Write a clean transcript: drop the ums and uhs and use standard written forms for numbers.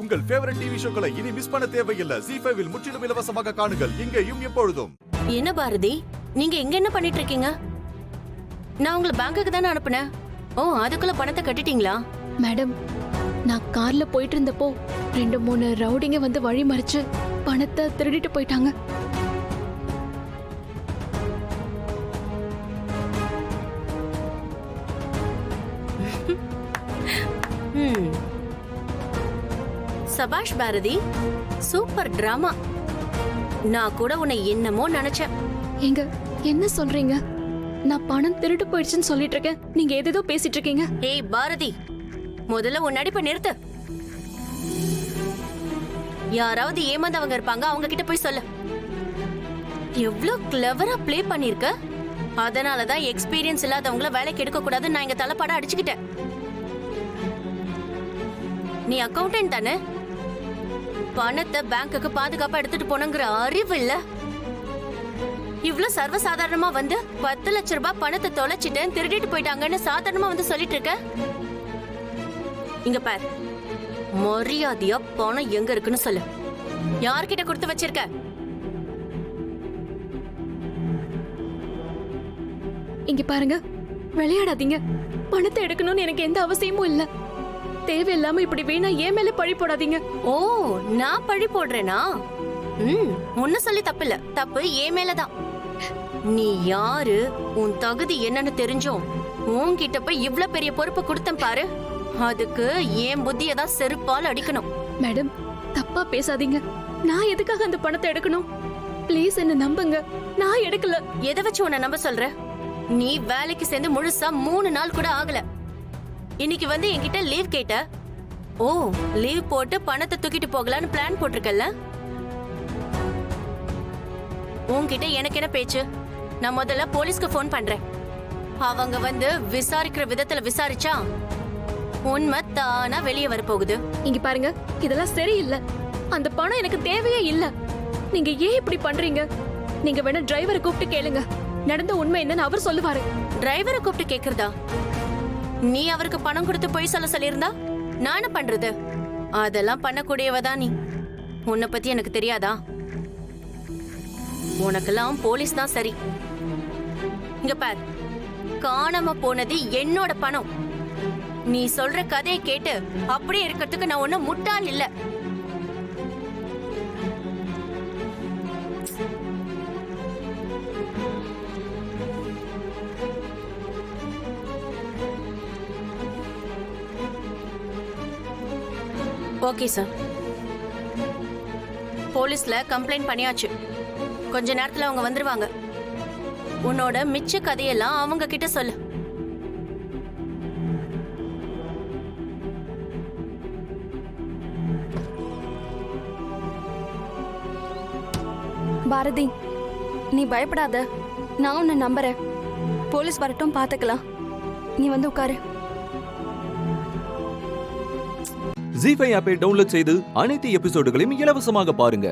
உங்கள் favourite TV ஷோக்களை இனி miss பண்ண தேவையில்லை. ZEE5 இல் முற்றிலும் இலவசமாக காணுங்கள், இங்கேயும் எப்பொழுதும். என்ன பாரதி, நீங்க எங்க என்ன பண்ணிட்டு இருக்கீங்க? நான் உங்களை பேங்க்குக்கு தானே அனுப்புனேன். ஓ, அதுக்குள்ள பணத்தை கட்டிட்டீங்களா? மேடம், நான் கார்ல போயிட்டு இருந்தப்போ 2-3 ரவுடிங்க வந்து வழி மறிச்சு பணத்தை திருடிட்டு போயிட்டாங்க. சபாஷ் பாரதி, சூப்பர் டிராமா. நான் கூட உன்னை என்னமோ நினைச்சேன். எங்க என்ன சொல்றீங்க? நான் பணம் திருட்டு போயிடுச்சுன்னு சொல்லிட்டு இருக்கேன், நீங்க ஏதேதோ பேசிட்டு இருக்கீங்க. ஏய் பாரதி, முதல்ல உன் நடிப்பை நிறுத்து. யாராவது ஏமாந்தவங்க இருப்பாங்க, அவங்க கிட்ட போய் சொல்ல. எவ்வளவு கிளவரா பிளே பண்ணிருக்க. அதனாலதான் எக்ஸ்பீரியன்ஸ் இல்லாதவங்கள வேலைக்கு எடுக்க கூடாதுன்னு நான் இங்க தலைப்பாட அடிச்சுக்கிட்டேன். நீ அக்கௌண்டன்ட் தானே? பணத்தை பேங்க்குக்கு பாதுகாப்பா எடுத்துட்டு போனங்கிற அறிவு இல்ல. இவ்ளோ சர்வசாதாரணமா வந்து 10 லட்சம் ரூபாய் பணத்தை தொலைச்சிட்டேன், திருடிட்டு போயிட்டாங்கன்னு சாதாரணமா வந்து சொல்லிட்டு இருக்க. இங்க பார், மரியாதையா பணம் எங்க இருக்குன்னு சொல்லு. யார்கிட்ட கொடுத்து வச்சிருக்க? இங்க பாருங்க, விளையாடாதீங்க. பணத்தை எடுக்கணும்னு எனக்கு எந்த அவசியமும் இல்ல. தேவையில்லாம இப்படி வீணா ஏன் மேல பழி போடாதீங்க. ஓ, நான் பழி போடுறேனா? முன்ன சொல்லி தப்பில்ல, தப்பு ஏன் மேலதான். நீ யாரு, உன் தகுதி என்னன்னு தெரிஞ்சோம் உன்கிட்ட போய் இவ்ளோ பெரிய பொறுப்பு கொடுத்தேன் பாரு. அதுக்கு ஏன் புத்தியதான் செருப்பால் அடிக்கணும். மேடம், தப்பா பேசாதீங்க. நான் எதுக்காக அந்த பணத்தை எடுக்கணும்? ப்ளீஸ் என்ன நம்புங்க, நான் எடுக்கல. எதை வச்சு உன்னை நம்ப சொல்ற? நீ வேலைக்கு சேர்ந்து முழுசா 3 நாள் கூட ஆகல. இன்னைக்கு வந்து என்கிட்ட லீவ் கேட்ட. ஓ, லீவ் போட்டு பணத்தை தூக்கிட்டு போகலான்னு பிளான் போட்டிருக்கல. உன்கிட்ட எனக்கு என்ன பேச்சு? நான் முதல்ல போலீஸ்க்கு போன் பண்றேன். அவங்க வந்து விசாரிக்கிற விதத்துல விசாரிச்சா உண்மை தானா வெளியே வரப்போகுது. இங்க பாருங்க, இதெல்லாம் சரியில்லை. அந்த பணம் எனக்கு தேவையே இல்ல. நீங்க ஏன் இப்படி பண்றீங்க? நீங்க வேணா டிரைவரை கூப்பிட்டு கேளுங்க, நடந்த உண்மை என்னன்னு அவர் சொல்லுவாரு. டிரைவரை கூப்பிட்டு கேக்குறதா? நீ அவருக்கு பணம் கொடுத்து போய் சொல்லியிருந்தா நானே பண்றது? அதெல்லாம் பண்ணக்கூடியவதான் நீ. உன்னை பத்தி எனக்கு தெரியாதா? உனக்கெல்லாம் போலீஸ் தான் சரி. இங்க பார், காணாம போனது என்னோட பணம். நீ சொல்ற கதையை கேட்டு அப்படியே இருக்கிறதுக்கு நான் ஒன்னும் முட்டாள் இல்ல. ஓகே சார், போலீஸ்ல கம்ப்ளைண்ட் பண்ணியாச்சு. கொஞ்ச நேரத்துல அவங்க வந்துருவாங்க. உன்னோட மிச்ச கதையெல்லாம் அவங்க கிட்ட சொல்லு. பாரதி, நீ பயப்படாத, நான் உன்னை நம்புறேன். போலீஸ் வரட்டும், பாத்துக்கலாம். நீ வந்து உட்காரு. ZEE5 ஆப்பை டவுன்லோட் செய்து அனைத்து எபிசோடுகளையும் இலவசமாக பாருங்க.